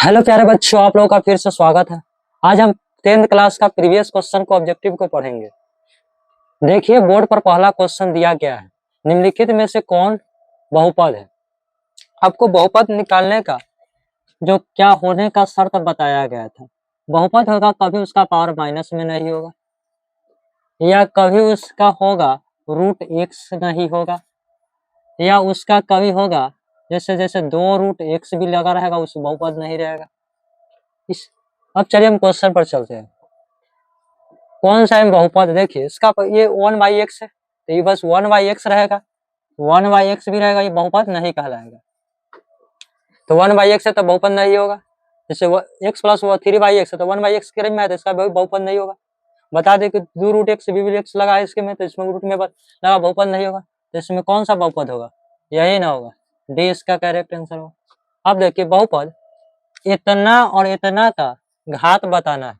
Hello प्यारे बच्चों, आप लोगों का फिर से स्वागत है। आज हम 10th क्लास का प्रीवियस क्वेश्चन को ऑब्जेक्टिव को पढ़ेंगे। देखिए, बोर्ड पर पहला क्वेश्चन दिया गया है, निम्नलिखित में से कौन बहुपद है। आपको बहुपद निकालने का जो क्या होने का शर्त बताया गया था। बहुपद होगा कभी उसका पावर माइनस में नहीं होगा, या कभी उसका होगा रूट एक्स नहीं होगा, या उसका कभी होगा जैसे जैसे दो रूट एक्स भी लगा रहेगा उस बहुपद नहीं रहेगा। इस अब चलिए हम क्वेश्चन पर चलते हैं। कौन सा बहुपद, देखिए इसका ये 1/x है तो ये बस 1/x रहेगा, 1/x भी रहेगा, ये बहुपद नहीं कहलाएगा। तो 1/x है तो बहुपद नहीं होगा। जैसे x प्लस 3/x है तो 1/x के में है तो इसका बहुपद नहीं होगा। बता दे कि दो रूट एक्स भी एक्स लगा है इसके में तो इसमें रूट में लगा बहुपद नहीं होगा। तो इसमें कौन सा बहुपद होगा, यही ना होगा, डी इसका करेक्ट आंसर होगा। अब देखिए बहुपद इतना और इतना का घात बताना है।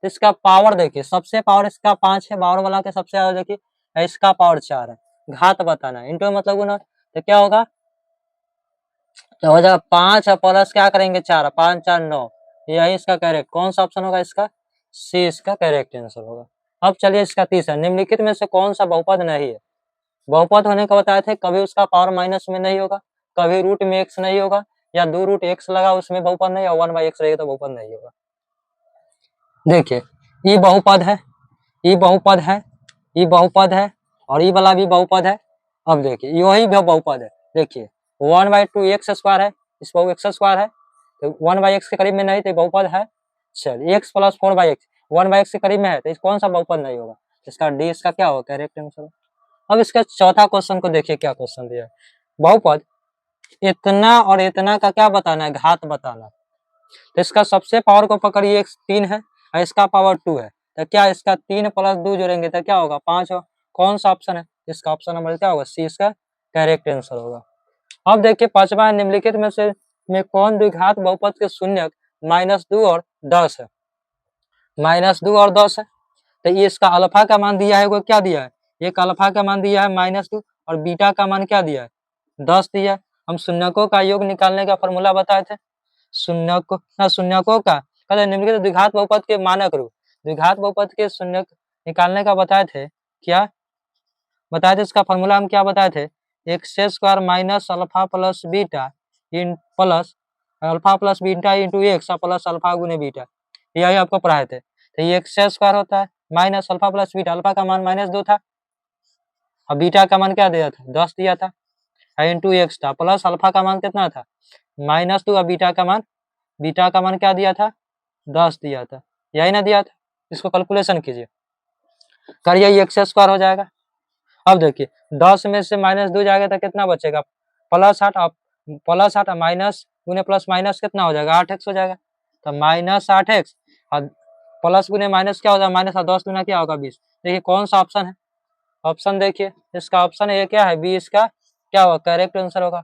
इसका पावर देखिए, सबसे पावर इसका 5 है, पावर वाला के सबसे ज्यादा देखिए इसका पावर 4 है। घात बताना है, इंटू मतलब गुना, तो क्या होगा, तो हो जाएगा 5 प्लस क्या करेंगे 4, 5 4 9, यही इसका करेक्ट कौन सा ऑप्शन होगा, इसका सी इसका करेक्ट आंसर होगा। अब चलिए इसका तीसरा, निम्नलिखित में से कौन सा बहुपद नहीं है। बहुपद होने का बताए थे, कभी उसका पावर माइनस में नहीं होगा, कभी रूट में एक्स नहीं होगा, या दो रूट एक्स लगा उसमें बहुपद नहीं, और 1/x रहेगा तो बहुपद नहीं होगा। देखिए ये बहुपद है, ये बहुपद है, ये बहुपद है, और ये वाला भी बहुपद है। अब देखिए वही बहुपद है, देखिए 1/2 एक्स स्क्वायर है, इस बहु एक्स स्क्वायर है तो 1/x के करीब में नहीं तो बहुपद है। चलिए x प्लस 4/x 1/x के करीब में है तो इस कौन सा बहुपद नहीं होगा, इसका डी इसका क्या होगा, करेक्ट आंसर। अब इसका चौथा क्वेश्चन को देखिए क्या क्वेश्चन दिया है। बहुपद इतना और इतना का क्या बताना है, घात बताना। तो इसका सबसे पावर को पकड़िए, 3 है और इसका पावर 2 है, तो क्या इसका 3 प्लस 2 जोड़ेंगे तो क्या होगा 5 होगा। कौन सा ऑप्शन है, इसका ऑप्शन नंबर क्या होगा, सी इसका करेक्ट आंसर होगा। अब देखिए पांचवा, निम्नलिखित में से कौन द्विघात बहुपद के शून्यक -2 और 10 है। -2 और 10 है तो ये इसका अल्फा का मान दिया है, वो क्या दिया है, एक अल्फा का मान दिया है -2 और बीटा का मान क्या दिया है 10 दिया है। हम शून्यकों का योग निकालने का फॉर्मूला बताए थे, शून्यकों का कहते निम्नलिखित द्विघात बहुपद के मानक रूप, द्विघात बहुपद के शून्यक निकालने का बताए थे, क्या बताए थे, इसका फॉर्मूला हम क्या बताए थे, x square minus alpha plus beta इन plus alpha plus beta into x plus alpha गुने बीटा, यही आपको पढ़ाए थे। तो ये एक्स स्क्वायर होता है minus alpha plus beta, alpha का मान -2 था और बीटा का मान क्या दिया था 10 दिया था, इंटू एक्स था, प्लस अल्फा का मान कितना था -2 और बीटा का मान क्या दिया था 10 दिया था, यही ना दिया था। इसको कैलकुलेशन कीजिए, करिए, ये एक्स स्क्वायर हो जाएगा। अब देखिए 10 में से -2 जाएगा तो कितना बचेगा, +8, अब +8 माइनस गुने प्लस माइनस कितना हो जाएगा 8x हो जाएगा, तो -8x और प्लस गुने माइनस क्या हो जाएगा माइनस, और 10 गुना क्या होगा 20। देखिए कौन सा ऑप्शन है, ऑप्शन देखिए इसका ऑप्शन ये क्या है, बी इसका क्या होगा करेक्ट आंसर होगा।